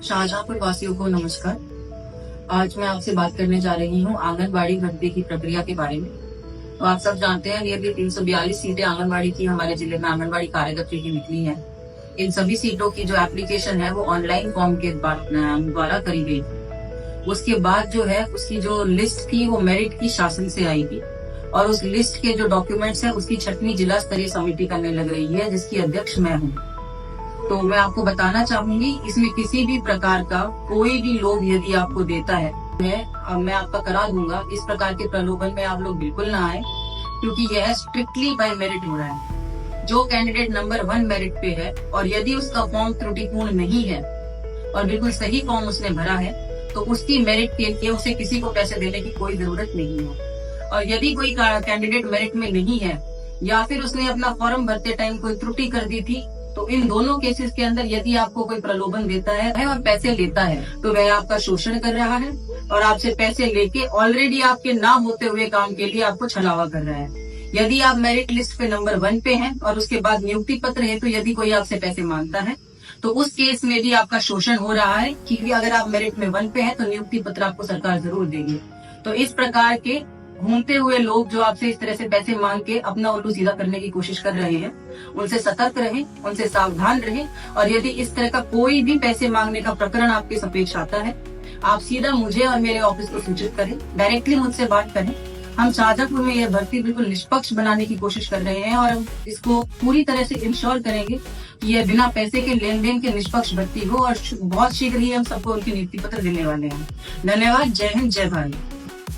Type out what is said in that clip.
शाहजहांपुर वासियों को नमस्कार। आज मैं आपसे बात करने जा रही हूँ आंगनबाड़ी भर्ती की प्रक्रिया के बारे में। तो आप सब जानते हैं नियरली 342 सीटें आंगनबाड़ी की हमारे जिले में आंगनबाड़ी कार्यकर्त्री की निकली हैं। इन सभी सीटों की जो एप्लीकेशन है वो ऑनलाइन फॉर्म के द्वारा करी गई थी। उसके बाद जो है उसकी जो लिस्ट थी वो मेरिट की शासन से आई थी और उस लिस्ट के जो डॉक्यूमेंट्स है उसकी छठवीं जिला स्तरीय समिति करने लग रही है, जिसकी अध्यक्ष मैं हूँ। तो मैं आपको बताना चाहूंगी इसमें किसी भी प्रकार का कोई भी लोग यदि आपको देता है मैं आपका करा दूंगा। इस प्रकार के प्रलोभन में आप लोग बिल्कुल ना आए, क्योंकि यह स्ट्रिक्टली बाय मेरिट हो रहा है। जो कैंडिडेट नंबर 1 मेरिट पे है और यदि उसका फॉर्म त्रुटिपूर्ण नहीं है और बिल्कुल सही फॉर्म उसने भरा है तो उसकी मेरिट के लिए उसे किसी को पैसे देने की कोई जरूरत नहीं है। और यदि कोई कैंडिडेट मेरिट में नहीं है या फिर उसने अपना फॉर्म भरते टाइम कोई त्रुटि कर दी थी, तो इन दोनों केसेस के अंदर यदि आपको कोई प्रलोभन देता है और पैसे लेता है तो वह आपका शोषण कर रहा है और आपसे पैसे लेके ऑलरेडी आपके ना होते हुए काम के लिए आपको छलावा कर रहा है। यदि आप मेरिट लिस्ट पे नंबर 1 पे हैं और उसके बाद नियुक्ति पत्र है तो यदि कोई आपसे पैसे मांगता है तो उस केस में भी आपका शोषण हो रहा है, क्योंकि अगर आप मेरिट में 1 पे हैं तो नियुक्ति पत्र आपको सरकार जरूर देगी। तो इस प्रकार के घूमते हुए लोग जो आपसे इस तरह से पैसे मांग के अपना उल्लू सीधा करने की कोशिश कर रहे हैं, उनसे सतर्क रहें, उनसे सावधान रहें। और यदि इस तरह का कोई भी पैसे मांगने का प्रकरण आपके समक्ष आता है, आप सीधा मुझे और मेरे ऑफिस को सूचित करें, डायरेक्टली मुझसे बात करें। हम शाहजहांपुर में यह भर्ती बिल्कुल निष्पक्ष बनाने की कोशिश कर रहे हैं और इसको पूरी तरह से इंश्योर करेंगे कि यह बिना पैसे के लेन देन के निष्पक्ष भर्ती हो और बहुत शीघ्र ही हम सबको उनकी नियुक्ति पत्र देने वाले हैं। धन्यवाद। जय हिंद, जय भारत।